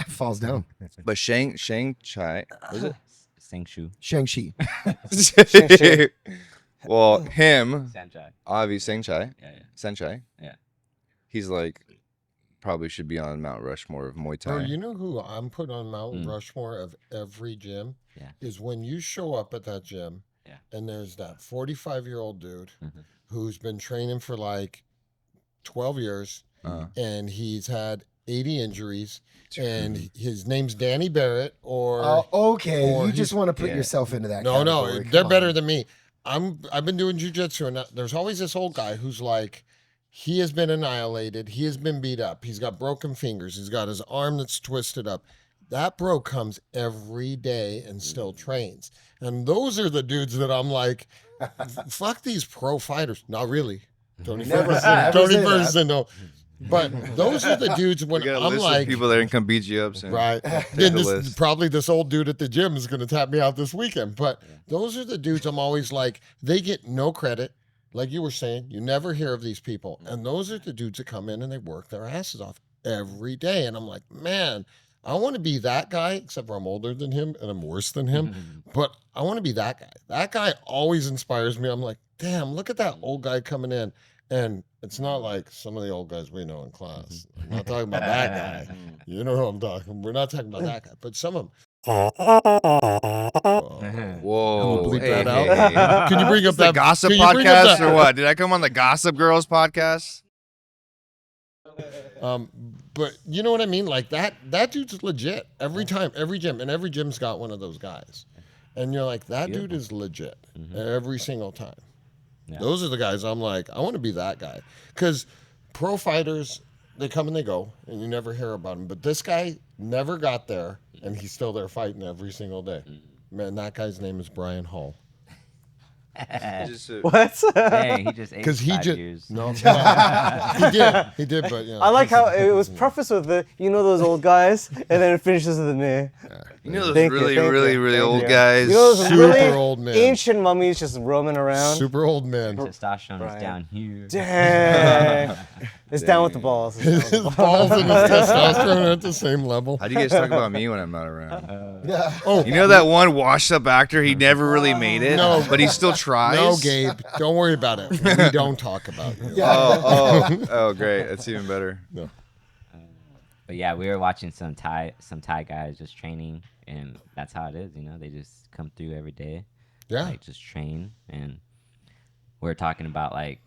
Falls down. But Shang-Chi. Was it? Sing Shu. Shang-Chi. Well, him, Sanjay. obviously Sanchai. Yeah, yeah. Sanchai. Yeah. He's like, probably should be on Mount Rushmore of Muay Thai. Bro, you know who I'm putting on Mount Mm. Rushmore of every gym? Yeah. Is when you show up at that gym Yeah. and there's that 45-year-old dude Mhm. who's been training for like 12 years Uh, and he's had 80 injuries and his name's Danny Barrett or Oh, okay. or You just he's- want to put yeah. yourself into that. no, category. they're Come better on. than me. I've been doing jujitsu and there's always this old guy who's like, he has been annihilated. He has been beat up. He's got broken fingers. He's got his arm that's twisted up. That bro comes every day and still trains. And those are the dudes that I'm like, fuck these pro fighters. Not really. Tony Never Ferguson. say Tony that. Ferguson, no. But those are the dudes when you got a I'm list like, of people that can come beat you up soon. right. Take Then the this, list. probably this old dude at the gym is going to tap me out this weekend. But those are the dudes I'm always like, they get no credit. Like you were saying, you never hear of these people. And those are the dudes that come in and they work their asses off every day. And I'm like, man, I want to be that guy, except for I'm older than him and I'm worse than him. But I want to be that guy. That guy always inspires me. I'm like, damn, look at that old guy coming in. And it's not like some of the old guys we know in class. I'm not talking about that guy. You know who I'm talking. We're not talking about that guy, but some of them. Whoa. bleep hey, that hey, out. hey. Can you bring up It's the that gossip can you bring up podcast that- or what? Did I come on the Gossip Girls podcast? But you know what I mean? Like that dude's legit every time, every gym, and every gym's got one of those guys. And you're like, that dude is legit every single time. Yeah. Those are the guys I'm like, I want to be that guy. Because pro fighters, they come and they go, and you never hear about them. But this guy never got there, and he's still there fighting every single day. Man, that guy's name is Brian Hall. What? Dang, he just ate 5 years. No, he did, but yeah. I like how it was prefaced with the, you know those old guys, and then it finishes with the me. You know those really old guys. You know those Super really old men. ancient mummies just roaming around. Super old men. Testosterone is down here. Dang. It's down with the balls. His balls and his testosterone are at the same level. How do you guys talk about me when I'm not around? Oh, You know that one washed-up actor? He never really made it, but he still tries. no, Gabe, don't worry about it. We don't talk about it. Oh, great. That's even better. No. But yeah, we were watching some Thai guys just training, and that's how it is. You know, they just come through every day, like just train. And we're talking about like,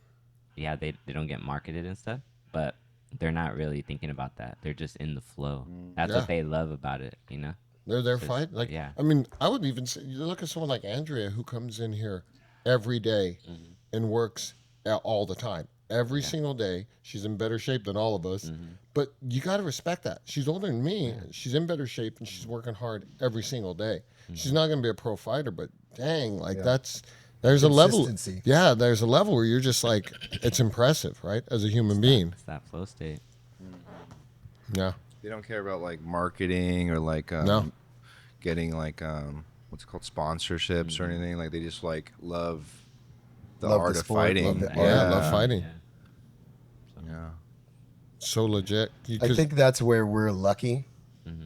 yeah, they don't get marketed and stuff, but they're not really thinking about that. They're just in the flow. That's what they love about it. You know, They're their fight. Like, I mean, I would even say, you look at someone like Andrea who comes in here every day and works all the time. Every single day, she's in better shape than all of us. But you got to respect that. She's older than me. She's in better shape, and she's working hard every single day. She's not going to be a pro fighter, but dang, like there's a level. Yeah, there's a level where you're just like, it's impressive, right? As a human being. It's that flow state. Yeah. They don't care about like marketing or like getting like what's it called, sponsorships or anything. Like they just like love the art of fighting. Love fighting. Yeah. So legit. I think that's where we're lucky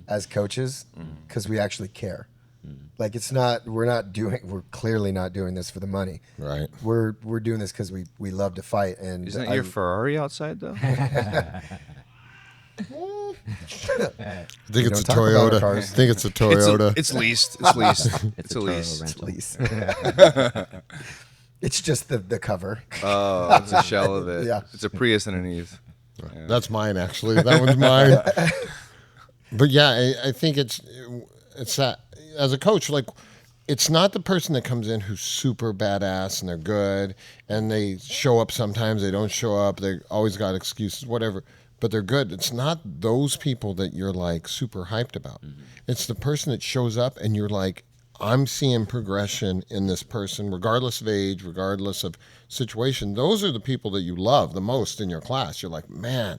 as coaches because we actually care. Like we're clearly not doing this for the money. Right. We're doing this because we love to fight. And isn't your Ferrari outside though? I think it's a Toyota. I think it's a Toyota. It's leased. It's leased. It's a lease. It's lease. It's just the cover. Oh, it's a shell of it. Yeah. It's a Prius underneath. Yeah. That's mine, actually. That one's mine. But yeah, I think it's that as a coach, like it's not the person that comes in who's super badass and they're good and they show up sometimes, they don't show up, they always got excuses, whatever, but they're good. It's not those people that you're like super hyped about. It's the person that shows up and you're like, I'm seeing progression in this person, regardless of age, regardless of situation. Those are the people that you love the most in your class. You're like, man.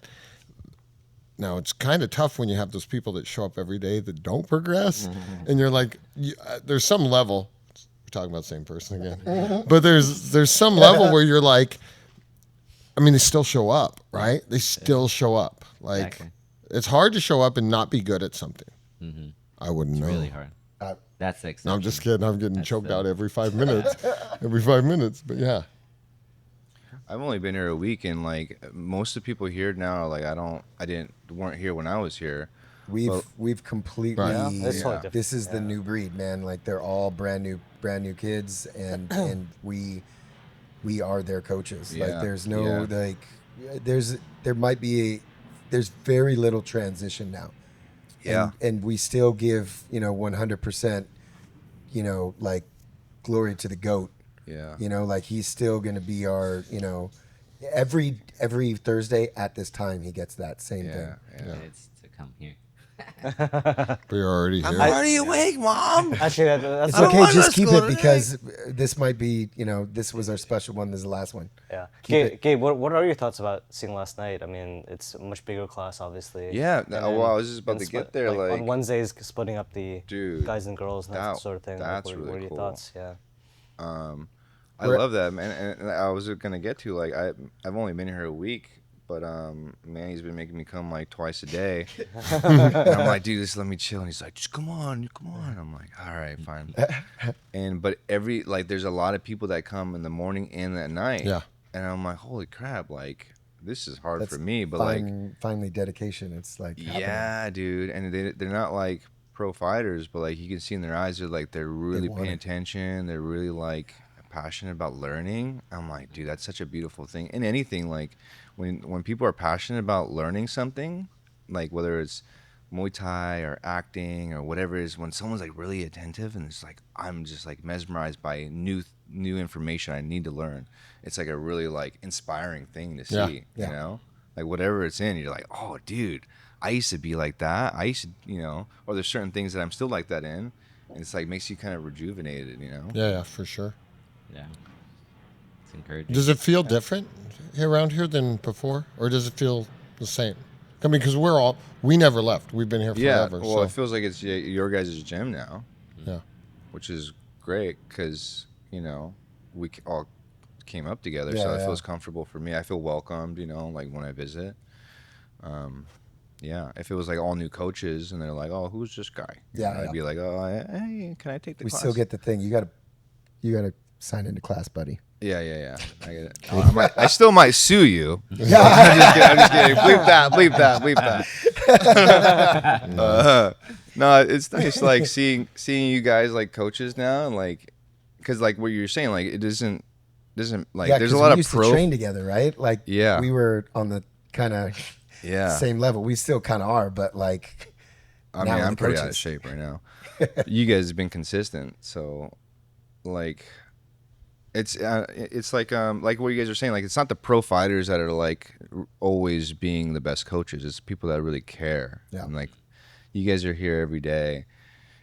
Now, it's kind of tough when you have those people that show up every day that don't progress. And you're like, there's some level. We're talking about the same person again. But there's some level where you're like, I mean, they still show up, right? They still show up. Like, it's hard to show up and not be good at something. I wouldn't know. It's really hard. That's the exception. No, I'm just kidding. I'm getting choked out every 5 minutes. Every 5 minutes, but yeah. I've only been here a week, and like most of the people here now, like weren't here when I was here. We've completely. Right. This is the new breed, man. Like they're all brand new kids, and we are their coaches. Yeah. Like there's no like there's very little transition now. Yeah. And we still give 100%, like glory to the GOAT. Yeah. Like he's still going to be our, every Thursday at this time he gets that same thing. Yeah. It's to come here. We're already here. I'm already awake, Mom. Actually, that's It's okay, just keep it because this might be, this was our special one. This is the last one. Yeah. Gabe, what are your thoughts about seeing last night? I mean, it's a much bigger class, obviously. Yeah. And Well, I was just about to get there. Like on Wednesdays, splitting up the guys and girls and that sort of thing. That's what really are your cool. thoughts? Yeah. I love that, man. And I was gonna get to like I've only been here a week, but man, he's been making me come like twice a day. And I'm like, dude, just let me chill. And he's like, just come on. I'm like, all right, fine. But there's a lot of people that come in the morning and at night. Yeah. And I'm like, holy crap, like this is hard for me, but finally dedication. It's like yeah, dude. And they're not like pro fighters, but like you can see in their eyes, they're really paying attention. They're really like passionate about learning. I'm like, dude, that's such a beautiful thing. And anything, like when people are passionate about learning something, like whether it's Muay Thai or acting or whatever it is, when someone's like really attentive and it's like I'm just like mesmerized by new information I need to learn. It's like a really like inspiring thing to see, you know, like whatever it's in, you're like, oh, dude, I used to be like that. I used to, you know, or there's certain things that I'm still like that in, and it's like makes you kind of rejuvenated, you know. Yeah, for sure. Yeah, it's encouraging. Does it feel different around here than before, or does it feel the same? I mean, because we never left. We've been here forever. Well, so. it feels like it's your guys' gym now. Yeah. Which is great because, you know, we all came up together, so it feels comfortable for me. I feel welcomed, you know, like when I visit. Yeah, if it was like all new coaches and they're like, "Oh, who's this guy?" I'd be like, "Oh, hey, can I take the class?" We still get the thing. You gotta sign into class, buddy. Yeah. I get it. I still might sue you. Yeah. I'm just kidding. Bleep that. No, it's nice like seeing you guys like coaches now, and like, because like what you're saying, like it doesn't like there's a lot of used to train together, right? Like we were on the kind of same level. We still kind of are, but like I mean, I'm pretty out of shape right now. You guys have been consistent, so like it's like what you guys are saying, like it's not the pro fighters that are like always being the best coaches. It's people that really care. And like you guys are here every day.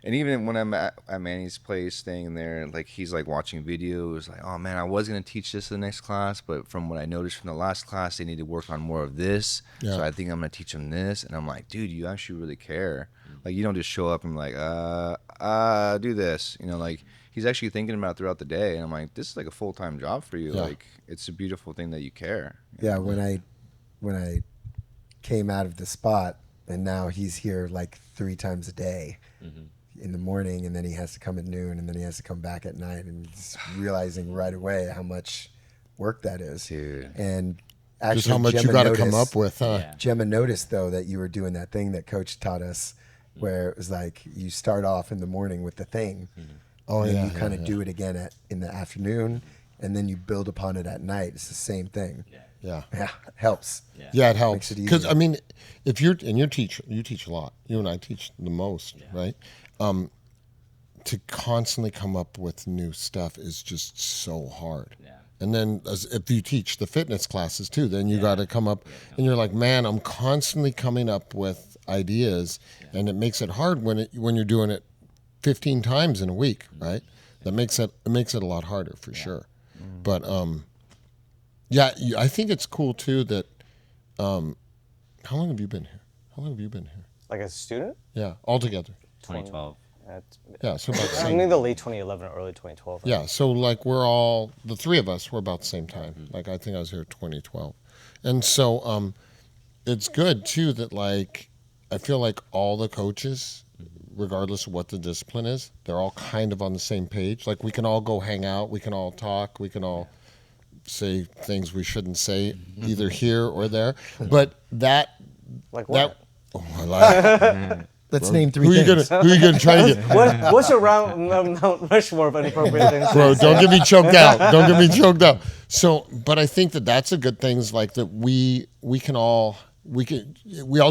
And even when I'm at Manny's place, staying there, like he's like watching videos, like, oh man, I was gonna teach this in the next class, but from what I noticed from the last class, they need to work on more of this. So I think I'm gonna teach them this. And I'm like, dude, you actually really care. Like you don't just show up and like, do this. You know, like he's actually thinking about it throughout the day. And I'm like, this is like a full-time job for you. Like it's a beautiful thing that you care. Yeah, when I came out of the spot, and now he's here like 3 times a day. In the morning, and then he has to come at noon, and then he has to come back at night, and just realizing right away how much work that is. Dude. And actually, just how much you got to come up with, huh? Yeah. Gemma noticed though that you were doing that thing that Coach taught us, where it was like you start off in the morning with the thing, and you kind of do it again in the afternoon, and then you build upon it at night. It's the same thing. Yeah, it helps. Yeah, it helps. Because I mean, if you teach a lot. You and I teach the most, right? To constantly come up with new stuff is just so hard. And then if you teach the fitness classes too, then you got to come up, and you're like, man, I'm constantly coming up with ideas, and it makes it hard when you're doing it 15 times in a week, right? That makes it a lot harder for sure. But I think it's cool too that. How long have you been here? Like as a student? Yeah, altogether. 2012. So about the I same. mean, the late 2011 or early 2012. Right? Yeah, so like we're all, the 3 of us were about the same time. Like I think I was here 2012. And so it's good too that like, I feel like all the coaches, regardless of what the discipline is, they're all kind of on the same page. Like we can all go hang out, we can all talk, we can all say things we shouldn't say either here or there. But that... Like what? I like Let's name 3 things. Who are you gonna try to get? What's your Mount Rushmore of inappropriate things? Bro, don't get me choked out. So, but I think that's a good thing. Is like that we all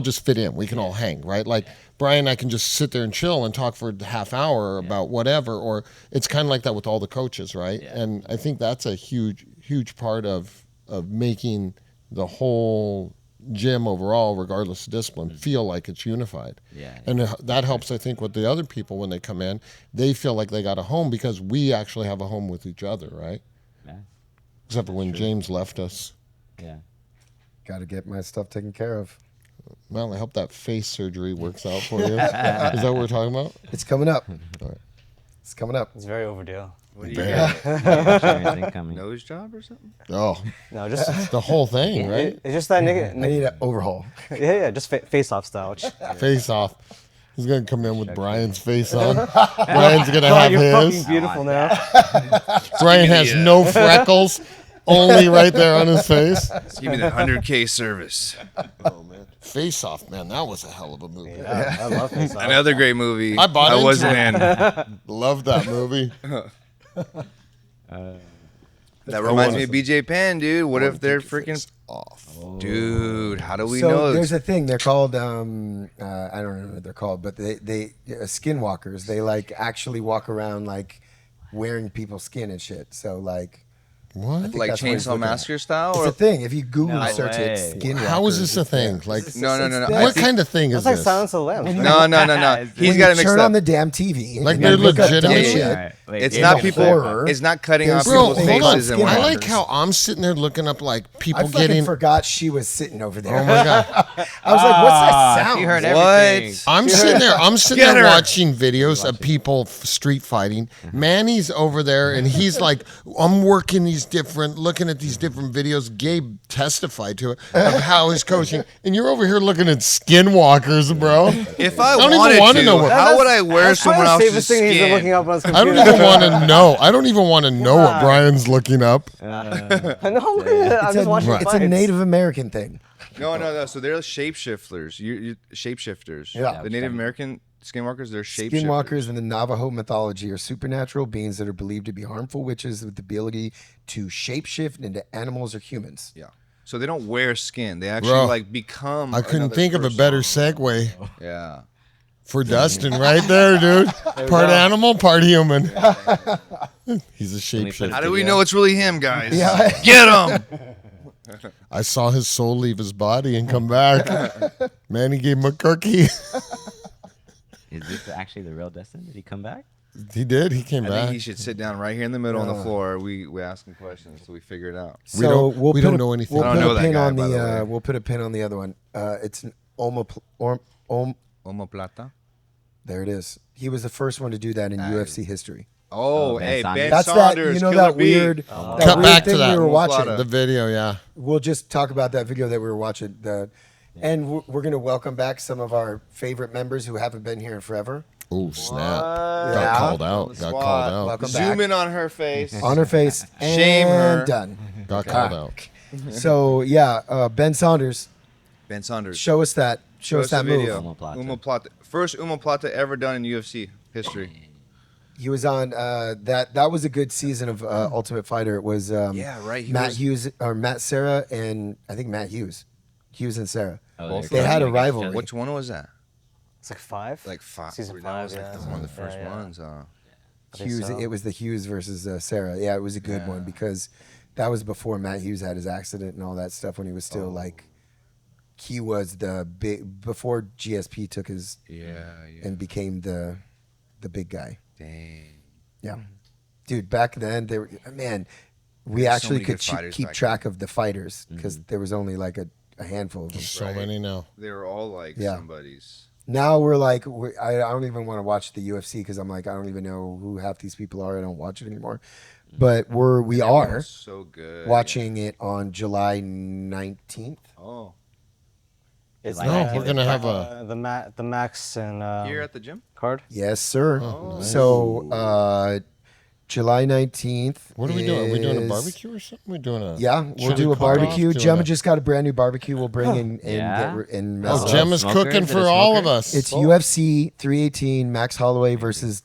just fit in. We can all hang, right? Like Brian and I can just sit there and chill and talk for a half hour about whatever. Or it's kind of like that with all the coaches, right? And I think that's a huge part of making the whole gym overall, regardless of discipline, feel like it's unified. And that helps, I think, with the other people when they come in. They feel like they got a home because we actually have a home with each other, right? Except for when James left us. Got to get my stuff taken care of. Well, I hope that face surgery works out for you. Is that what we're talking about? It's coming up. All right. It's coming up. It's very overdue. What do you got? Nose job or something? Oh, no, just the whole thing, right? It's just that nigga. I need an overhaul. Just face-off style. Face off. He's gonna come in with Brian's face on. Brian's gonna have you're his. Fucking beautiful now. Brian has no freckles, only right there on his face. Give me the 100K service. Oh man, Face Off, man, that was a hell of a movie. Yeah, I love Face Off. Another great movie. I wasn't in. Loved that movie. That reminds me of BJ Penn, dude. What if they're freaking off. Dude, how do we so know? There's a thing. They're called I don't know what they're called, but they skinwalkers. They like actually walk around like wearing people's skin and shit. So like. What? Like Chainsaw Massacre style? It's a thing. If you Google search way. it, skinwalkers. How is this a thing? Like, No. What kind of thing is That's like this? Silence of the Lambs. No. He's got it mixed turn up. on the damn TV. Like and they're you look up dumb legitimate. shit. Right. Wait, It's in not the people. horror, It's not cutting off Bro, people's hold on. faces and I whatnot. like how I'm sitting there looking up like I people fucking getting. forgot she was sitting over there. Oh my god! I was like, "What's that sound?" You heard What? everything. I'm sitting there. I'm sitting Get there her. watching videos of people street fighting. Manny's over there, and he's like, "I'm working these different, looking at these different videos." Gabe testified to it of how he's coaching, and you're over here looking at skinwalkers, bro. If I don't even wanted wanna to, know what- how would I wear That's someone probably the else's safest thing he's been looking skin? up on his I computer. don't even want to know. I don't even want to know what Brian's looking up. No, I'm just watching It's a fights. Native American thing. No. So they're shapeshifters. You shapeshifters. Yeah. The Native American skinwalkers, they're shapeshifters. Skinwalkers in the Navajo mythology are supernatural beings that are believed to be harmful witches with the ability to shapeshift into animals or humans. Yeah. So they don't wear skin. They actually Bro, like become. I couldn't another think of a person. better segue Yeah. for Dustin right there, dude. Part animal, part human. He's a shapeshifter. How do we know it's really him, guys? Yeah. Get him. I saw his soul leave his body and come back. Manny gave him a cookie. Is this actually the real Dustin? Did he come back? He did. He came I back. think he should sit down right here in the middle on the floor. We ask him questions so we figure it out. We don't- we put don't a- know anything. We'll I don't put know a that pin guy, on by the way. We'll put a pin on the other one. It's an Omoplata. There it is. He was the first one to do that in UFC history. Oh, Ben hey, Saunders. Ben That's Saunders. that. You know Killer that Bee. weird. Cut weird back to thing that. we were watching. The video, yeah. We'll just talk about that video that we were watching. And we're going to welcome back some of our favorite members who haven't been here in forever. Oh, snap. Yeah. Got called out. The Got squad. called out. Welcome Zoom back. in on her face. On her face. And Shame her. done. Got called out. So, yeah, Ben Saunders, Ben Saunders. show us that. Show us that the move. video. Omoplata. Omoplata. First Omoplata ever done in UFC history. He was on that was a good season of Ultimate Fighter. It was Yeah, right. He Matt was- Hughes or Matt Serra and I think Matt Hughes. Hughes and Sarah. Oh, They had a rivalry. Which one was that? It's like 5. Like five. Season That 5, was like yeah. one of the first Yeah. ones. I think Hughes. so. It was the Hughes versus Sarah. Yeah, it was a good one because that was before Matt Hughes had his accident and all that stuff when he was still like he was the big before GSP took his and became the big guy. Dang. Yeah, dude. Back then, there. Man, we There's so actually many could good fighters keep back track of the fighters because there was only like a handful of them. There's so many now. They were all like Yeah. somebody's. Now we're like, I don't even want to watch the UFC because I'm like, I don't even know who half these people are. I don't watch it anymore. But we are So good. watching it on July 19th. Oh. It's No, we're gonna have a. the Max and Here at the gym? card. Yes, sir. Oh, nice. So July 19th. What are we doing? Are we doing a is- barbecue or something? We're doing a. Yeah, we'll chili do a cook-off? barbecue. Doing Gemma a- just got a brand new barbecue. We'll bring in Yeah? and mess Oh, it up. Gemma's Smoker? cooking Is it for a all of smoker? us. It's UFC 318 Max Holloway versus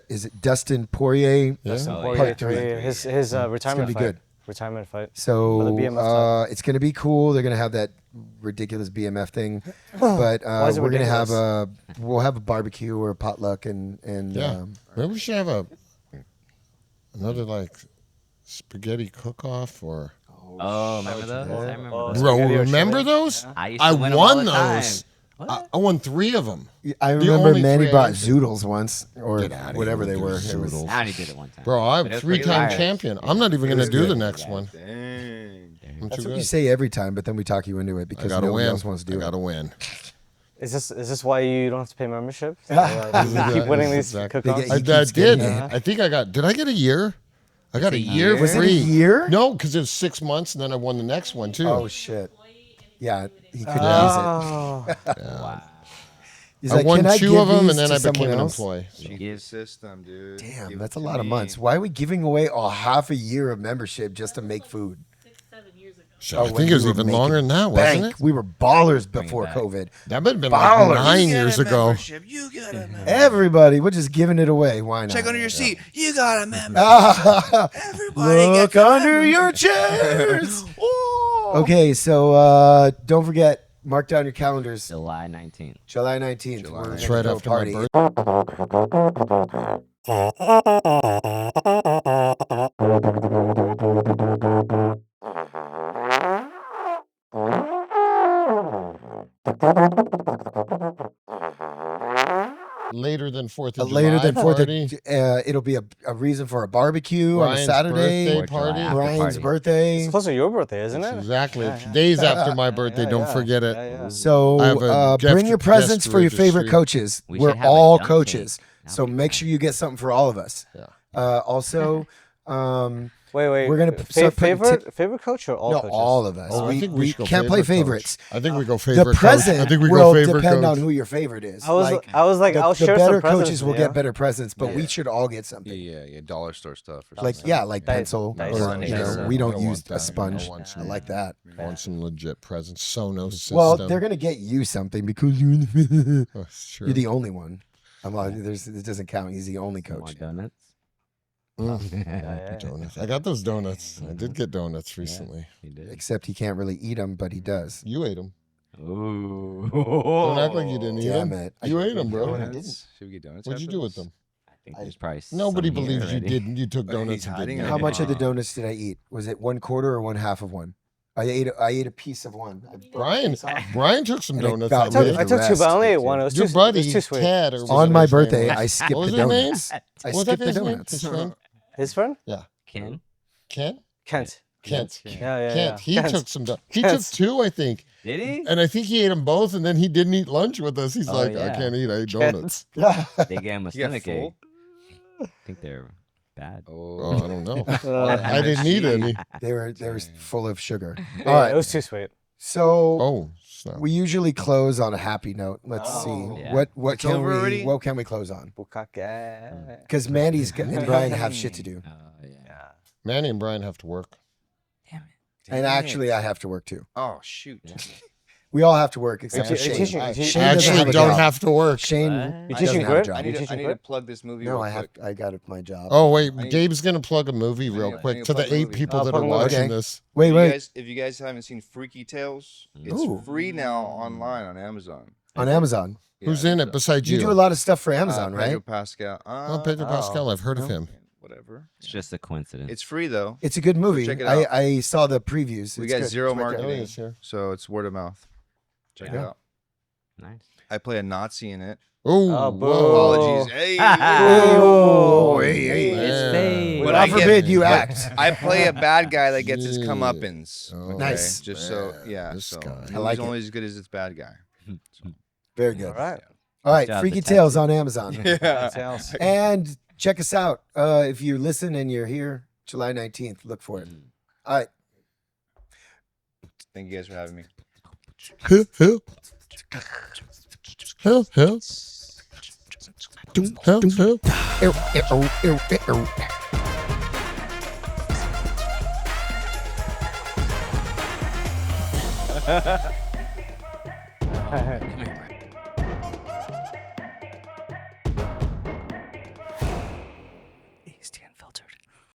is it Dustin Poirier? Dustin Oh, Poirier, yeah. Part 3. his retirement be fight. good. Retirement fight. So For the BMF title. it's going to be cool. They're going to have that ridiculous BMF thing, but Why is it we're going to have ridiculous? we'll have a barbecue or a potluck and Yeah. Maybe we should have another like spaghetti cook-off or. Oh, remember those? I remember Oh, those. Bro, spaghetti or remember chili? those? I used to I win 'em all won the time. those. What? I won 3 of them. I The remember only Manny 3 bought I zoodles once or Get outta whatever here they with were. your It was- zoodles. I only did it one time. Bro, But I'm it was pretty 3-time fire. champion. I'm not even going to was do good. the next one. Dang. I'm That's too what you good. say every time, but then we talk you into it I because gotta nobody win. else wants to I do gotta it. win. Is this why you don't have to pay membership? You keep winning these Exactly. cook-offs? He I keeps did. getting I think I got. Did I get a year? I got a year year? for Was it a free. year? No, because it was 6 months, and then I won the next one too. Oh shit! Yeah, he couldn't use Oh. Wow. it. He's I like, won "Can I 2 give of them, these and then to I became someone an else?" employee. Cheat the system, dude. Damn, Give that's a it lot to of me. months. Why are we giving away a half a year of membership just to make food? 7 years ago. Shit, Oh, I when think it was we were even making longer than that, wasn't Bank. it? We were ballers before back. COVID. That would have been Ballers. like 9 years ago. You got a membership. Everybody, we're just giving it away. Why not? Check under your seat. You got a membership. Ah, Everybody Look gets a under membership. your chairs. Oh. Okay, so don't forget, mark down your calendars. July 19th. July 19th. That's right after my birthday. Later than 4th of July. Later than 4th party. It'll be a reason for a barbecue Brian's on a Saturday. birthday party. Brian's birthday. It's close to your birthday, isn't it? Exactly. It's days after my birthday. Don't forget it. Yeah. So bring your presents for your favorite coaches. We're all coaches. So make sure you get something for all of us. Yeah. Also, wait. We're gonna favorite coach or all coaches? all of us. Oh, I think we should go can't play favorite favorites. Coach. I think we go favorite. The present coach. I think we will go favorite depend coach. on who your favorite is. I was like, I'll the share better some presents. coaches will get better presents, but we should all get something. Yeah, dollar store stuff. Or Like something. like pencil. dice, Or, dice. we don't I use want a that. sponge. I want I some. like that. I want some legit presents. Sonos system. Well, they're gonna get you something because you're That's true. you're the only one. I'm like, it doesn't count. He's the only coach. Want donuts? Donuts. I got those donuts. I did get donuts recently. He did. Except he can't really eat them, but he does. You ate them. Ooh. Don't act like you didn't eat Damn them. it! You ate them, bro. Donuts? Should we get donuts? What'd you after do with this? them? I think there's probably Nobody some here believes you already. didn't. You took He's donuts and hiding didn't. it. How much of the Uh, donuts did I eat? Was it 1/4 or 1/2 of one? I ate a piece of one. Brian took some And it donuts. got I rid of think. I took two, but I only ate one. It was Your too, buddy, it was too sweet. Ted, or On my whatever his birthday, name I was. skipped What was the his name? donuts. I What was skipped that the guy's name? donuts. His name? His friend? Ken? Ken? Kent. Kent. Yeah. Kent. He Kent. took some. He Kent. took two, I think. Did he? And I think he ate them both, and then he didn't eat lunch with us. He's Oh, like, I yeah. can't eat. I ate donuts. They gave him a You got stomach ache. full? I think they're bad. Oh, I don't know. Uh, I didn't eat any. They were full of sugar. yeah, All right. It was too sweet. So Oh, snap. we usually close on a happy note. Let's see Yeah. what It's can over already? what can we close on? Bukake. Because Mandy's and Brian have shit to do, Yeah. Manny and Brian have to work. Damn it. and actually I have to work too. Oh shoot. We all have to work except for You're Shayne. teaching- I you're Shayne doesn't actually have a don't job. have to work. Shayne What? You're doesn't teaching have a grit? job. I need to teaching plug this movie. No, real I quick. got my job. Oh wait, I need- Gabe's gonna plug a movie real need- I quick need to to the plug a 8 movie. people that plug are a movie. watching Okay. this. Wait. If you guys haven't seen Freaky Tales, it's Ooh. free now online on Amazon. On Amazon. Who's Yeah, in it so- besides You you? do a lot of stuff for Amazon, Pedro right? Pascal. Oh, Pedro Pascal. I've heard of him. Whatever. It's just a coincidence. It's free though. It's a good movie. Check it out. I saw the previews. We It's got good. zero It's right there. Oh, marketing, yes, here. so it's word of mouth. Check it Yeah. out. Nice. I play a Nazi in it. Oh, boo. whoa. Apologies. Hey. Oh, hey. Man. fake. But God I get- forbid you but act. I play a bad guy that gets his Yeah. comeuppance. Oh, Okay? Nice. Just so, man, yeah. this So guy. he's I like only as good as its bad guy. Very good. All right. All right, job, Freaky detective. Tales on Amazon. Yeah. Sounds- And check us out. If you listen and you're here, July 19th, look for it. All right. Thank you guys for having me. Help, help. Help, help. Help, help. Come here.